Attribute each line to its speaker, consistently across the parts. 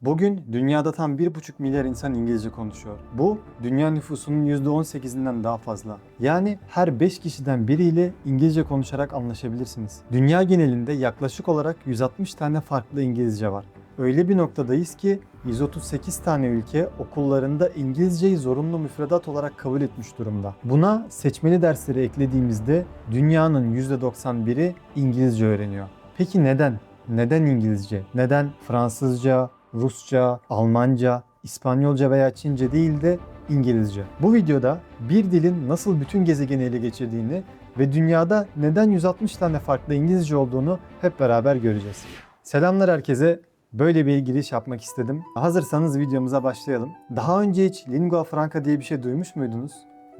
Speaker 1: Bugün dünyada tam 1,5 milyar insan İngilizce konuşuyor. Bu dünya nüfusunun %18'inden daha fazla. Yani her 5 kişiden biriyle İngilizce konuşarak anlaşabilirsiniz. Dünya genelinde yaklaşık olarak 160 tane farklı İngilizce var. Öyle bir noktadayız ki 138 tane ülke okullarında İngilizceyi zorunlu müfredat olarak kabul etmiş durumda. Buna seçmeli dersleri eklediğimizde dünyanın %91'i İngilizce öğreniyor. Peki neden? Neden İngilizce? Neden Fransızca, Rusça, Almanca, İspanyolca veya Çince değil de İngilizce? Bu videoda bir dilin nasıl bütün gezegeni ele geçirdiğini ve dünyada neden 160 tane farklı İngilizce olduğunu hep beraber göreceğiz. Selamlar herkese. Böyle bir giriş yapmak istedim. Hazırsanız videomuza başlayalım. Daha önce hiç lingua franca diye bir şey duymuş muydunuz?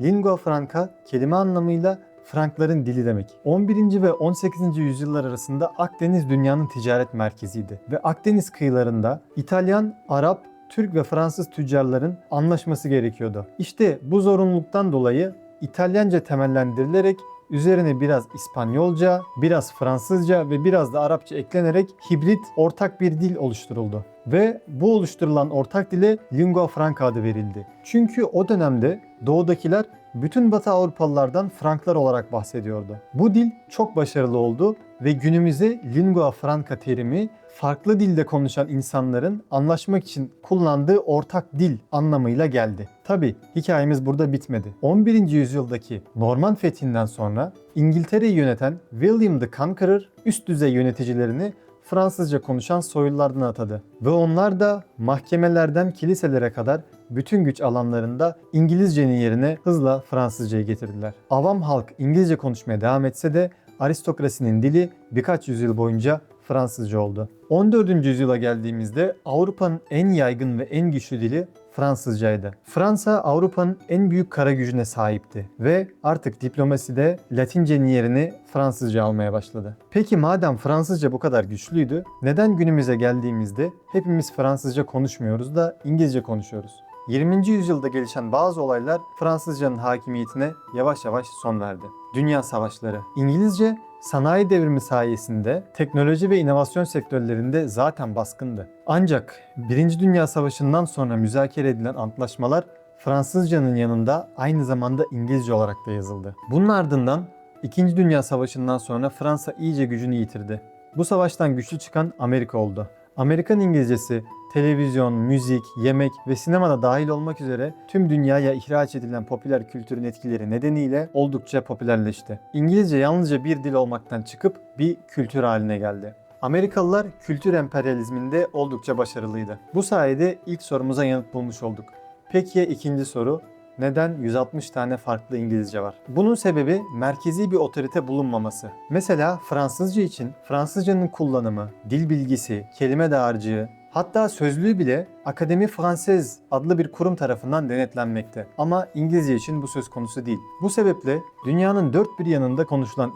Speaker 1: Lingua franca kelime anlamıyla Frankların dili demek. 11. ve 18. yüzyıllar arasında Akdeniz dünyanın ticaret merkeziydi. Ve Akdeniz kıyılarında İtalyan, Arap, Türk ve Fransız tüccarların anlaşması gerekiyordu. İşte bu zorunluluktan dolayı İtalyanca temellendirilerek üzerine biraz İspanyolca, biraz Fransızca ve biraz da Arapça eklenerek hibrit ortak bir dil oluşturuldu. Ve bu oluşturulan ortak dile lingua franca adı verildi. Çünkü o dönemde doğudakiler bütün Batı Avrupalılardan Franklar olarak bahsediyordu. Bu dil çok başarılı oldu ve günümüze lingua franca terimi farklı dilde konuşan insanların anlaşmak için kullandığı ortak dil anlamıyla geldi. Tabi hikayemiz burada bitmedi. 11. yüzyıldaki Norman fethinden sonra İngiltere'yi yöneten William the Conqueror üst düzey yöneticilerini Fransızca konuşan soylulardan atadı. Ve onlar da mahkemelerden kiliselere kadar bütün güç alanlarında İngilizcenin yerine hızla Fransızcayı getirdiler. Avam halk İngilizce konuşmaya devam etse de aristokrasinin dili birkaç yüzyıl boyunca Fransızca oldu. 14. yüzyıla geldiğimizde Avrupa'nın en yaygın ve en güçlü dili Fransızcaydı. Fransa Avrupa'nın en büyük kara gücüne sahipti ve artık diplomaside Latince'nin yerini Fransızca almaya başladı. Peki madem Fransızca bu kadar güçlüydü, neden günümüze geldiğimizde hepimiz Fransızca konuşmuyoruz da İngilizce konuşuyoruz? 20. yüzyılda gelişen bazı olaylar Fransızcanın hakimiyetine yavaş yavaş son verdi. Dünya savaşları. İngilizce sanayi devrimi sayesinde teknoloji ve inovasyon sektörlerinde zaten baskındı. Ancak 1. Dünya Savaşı'ndan sonra müzakere edilen antlaşmalar Fransızcanın yanında aynı zamanda İngilizce olarak da yazıldı. Bunun ardından 2. Dünya Savaşı'ndan sonra Fransa iyice gücünü yitirdi. Bu savaştan güçlü çıkan Amerika oldu. Amerikan İngilizcesi televizyon, müzik, yemek ve sinemada dahil olmak üzere tüm dünyaya ihraç edilen popüler kültürün etkileri nedeniyle oldukça popülerleşti. İngilizce yalnızca bir dil olmaktan çıkıp bir kültür haline geldi. Amerikalılar kültür emperyalizminde oldukça başarılıydı. Bu sayede ilk sorumuza yanıt bulmuş olduk. Peki ya ikinci soru? Neden 160 tane farklı İngilizce var? Bunun sebebi merkezi bir otorite bulunmaması. Mesela Fransızca için Fransızcanın kullanımı, dil bilgisi, kelime dağarcığı, hatta sözlüğü bile Académie Française adlı bir kurum tarafından denetlenmekte. Ama İngilizce için bu söz konusu değil. Bu sebeple dünyanın dört bir yanında konuşulan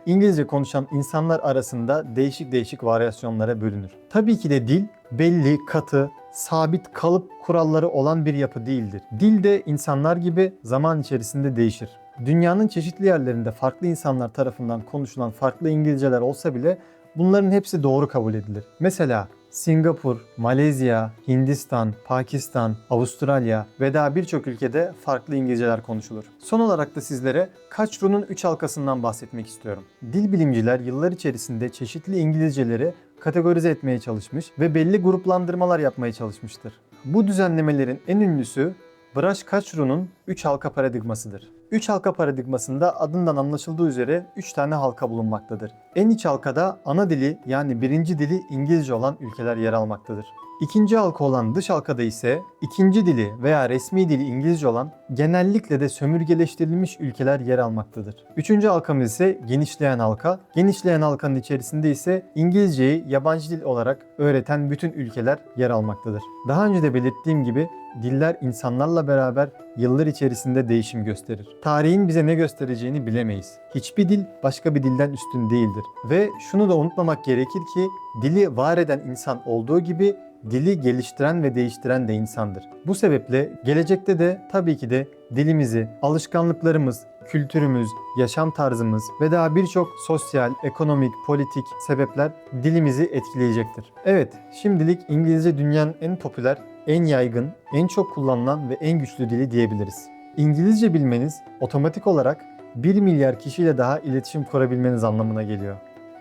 Speaker 1: İngilizce konuşan insanlar arasında değişik varyasyonlara bölünür. Tabii ki de dil belli, katı, sabit kalıp kuralları olan bir yapı değildir. Dil de insanlar gibi zaman içerisinde değişir. Dünyanın çeşitli yerlerinde farklı insanlar tarafından konuşulan farklı İngilizceler olsa bile bunların hepsi doğru kabul edilir. Mesela Singapur, Malezya, Hindistan, Pakistan, Avustralya ve daha birçok ülkede farklı İngilizceler konuşulur. Son olarak da sizlere Kaçru'nun 3 halkasından bahsetmek istiyorum. Dil bilimciler yıllar içerisinde çeşitli İngilizceleri kategorize etmeye çalışmış ve belli gruplandırmalar yapmaya çalışmıştır. Bu düzenlemelerin en ünlüsü Brash-Kaçru'nun 3 halka paradigmasıdır. 3 halka paradigmasında adından anlaşıldığı üzere 3 tane halka bulunmaktadır. En iç halkada ana dili yani birinci dili İngilizce olan ülkeler yer almaktadır. İkinci halka olan dış halkada ise ikinci dili veya resmi dili İngilizce olan genellikle de sömürgeleştirilmiş ülkeler yer almaktadır. Üçüncü halkamız ise genişleyen halka. Genişleyen halkanın içerisinde ise İngilizceyi yabancı dil olarak öğreten bütün ülkeler yer almaktadır. Daha önce de belirttiğim gibi diller insanlarla beraber yıllar içerisinde değişim gösterir. Tarihin bize ne göstereceğini bilemeyiz. Hiçbir dil başka bir dilden üstün değildir. Ve şunu da unutmamak gerekir ki dili var eden insan olduğu gibi dili geliştiren ve değiştiren de insandır. Bu sebeple gelecekte de tabii ki de dilimizi, alışkanlıklarımız, kültürümüz, yaşam tarzımız ve daha birçok sosyal, ekonomik, politik sebepler dilimizi etkileyecektir. Evet, şimdilik İngilizce dünyanın en popüler, en yaygın, en çok kullanılan ve en güçlü dili diyebiliriz. İngilizce bilmeniz otomatik olarak 1 milyar kişiyle daha iletişim kurabilmeniz anlamına geliyor.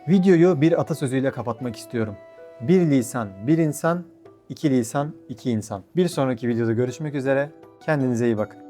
Speaker 1: Videoyu bir atasözüyle kapatmak istiyorum. Bir lisan, bir insan, iki lisan, iki insan. Bir sonraki videoda görüşmek üzere. Kendinize iyi bakın.